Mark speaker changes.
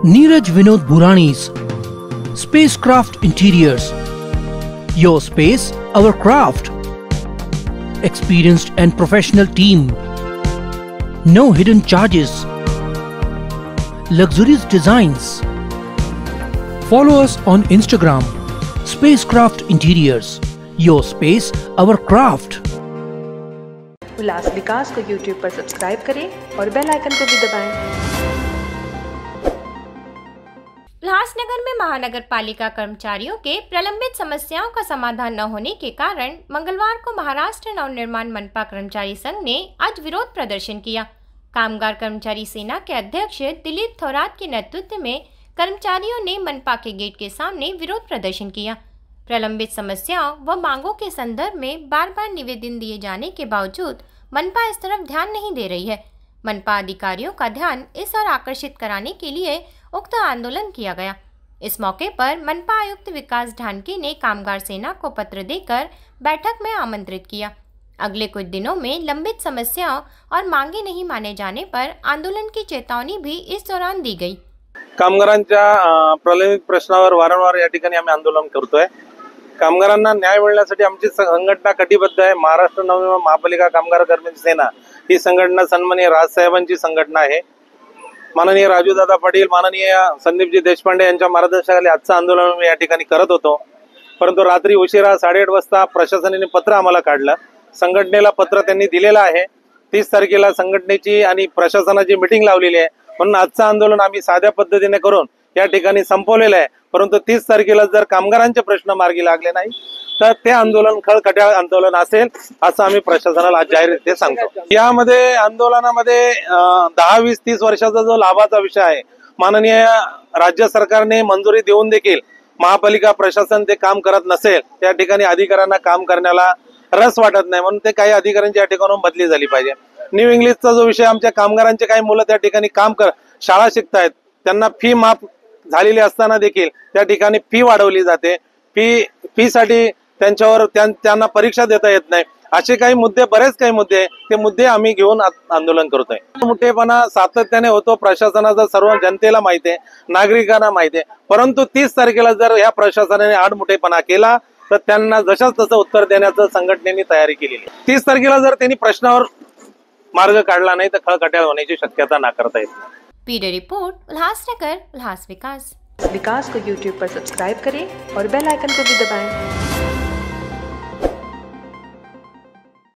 Speaker 1: Neeraj Vinod Burani's Spacecraft Interiors. Your space, our craft. Experienced and professional team. No hidden charges. Luxurious designs. Follow us on Instagram. Spacecraft Interiors. Your space, our craft.
Speaker 2: उल्लास विकास को YouTube पर subscribe करें और bell icon को भी दबाएं।
Speaker 3: उल्लासनगर में महानगर पालिका कर्मचारियों के प्रलंबित समस्याओं का समाधान न होने के कारण मंगलवार को महाराष्ट्र नवनिर्माण मनपा कर्मचारी संघ ने आज विरोध प्रदर्शन किया। कामगार कर्मचारी सेना के अध्यक्ष दिलीप थोरात के नेतृत्व में कर्मचारियों ने मनपा के गेट के सामने विरोध प्रदर्शन किया। प्रलंबित समस्याओं व मांगों के संदर्भ में बार बार निवेदन दिए जाने के बावजूद मनपा इस तरफ ध्यान नहीं दे रही है। मनपा अधिकारियों का ध्यान इस ओर आकर्षित कराने के लिए उक्त आंदोलन किया गया। इस मौके पर मनपा आयुक्त विकास ढानके ने कामगार सेना को पत्र देकर बैठक में आमंत्रित किया। अगले कुछ दिनों में लंबित समस्याओं और मांगे नहीं माने जाने पर आंदोलन की चेतावनी भी इस दौरान दी गई।
Speaker 4: कामगारांच्या प्रलंबित प्रश्नावर वारंवार या ठिकाणी आम्ही आंदोलन करतोय। कामगारांना न्याय मिळण्यासाठी आमची संघटना कटिबद्ध आहे। महाराष्ट्र नवनिर्माण महापालिका कामगार कर्मचारी सेना ही संघटना सन्माननीय राजसाहेबांची संघटना आहे। माननीय राजूदादा पाटील, माननीय संदीपजी देशपांडे यांच्या मार्गदर्शनाखाली आजचं आंदोलन मी या ठिकाणी करत होतो, परंतु रात्री उशिरा 8:30 वाजता प्रशासनाने पत्र आम्हाला काढलं। संघटनेला पत्र त्यांनी दिलेलं आहे। 30 तारखेला संघटनेची आणि प्रशासनाची मीटिंग लावलेली आहे, म्हणून आजचं आंदोलन आम्ही साध्या पद्धतीने करून या ठिकाणी संपवलेलं आहे। परंतु 30 तारखेला जर कामगारांचे प्रश्न मार्गी लागले नाही तर ते आंदोलन खळखट्याळ आंदोलन असेल असं आम्ही प्रशासनाला आज जाहीररीत्या सांगतो। यामध्ये आंदोलनामध्ये 10, 20, 30 वर्षाचा जो लाभाचा विषय आहे, माननीय राज्य सरकारने मंजुरी देऊन देखील महापालिका प्रशासन ते काम करत नसेल, त्या ठिकाणी अधिकाऱ्यांना काम करण्याला रस वाटत नाही, म्हणून ते काही अधिकाऱ्यांची या ठिकाणून बदली झाली पाहिजे। न्यू इंग्लिशचा जो विषय, आमच्या कामगारांचे काही मुलं त्या ठिकाणी शाळा शिकतायत, त्यांना फी माफ झालेली असताना देखील त्या ठिकाणी फी वाढवली जाते। फी साठी त्यांना परीक्षा देता येत नाही। असे काही मुद्दे, बरेच काही मुद्दे, ते मुद्दे आम्ही घेऊन आंदोलन करतोय। मोठेपणा सातत्याने होतो, प्रशासनाचा सर्व जनतेला माहिती आहे, नागरिकांना माहिती आहे, परंतु 30 तारखेला जर या प्रशासनाने आडमुठेपणा केला तर त्यांना जशाच तसं उत्तर देण्याचं संघटनेने तयारी केलेली आहे। 30 तारखेला जर त्यांनी प्रश्नावर मार्ग काढला नाही तर खळखट्याळ होण्याची शक्यता नाकारता येत नाही।
Speaker 3: ब्यूरो रिपोर्ट, उल्लासनगर, उल्लास विकास।
Speaker 2: विकास को YouTube पर सब्सक्राइब करें और बेल आइकन को भी दबाएं।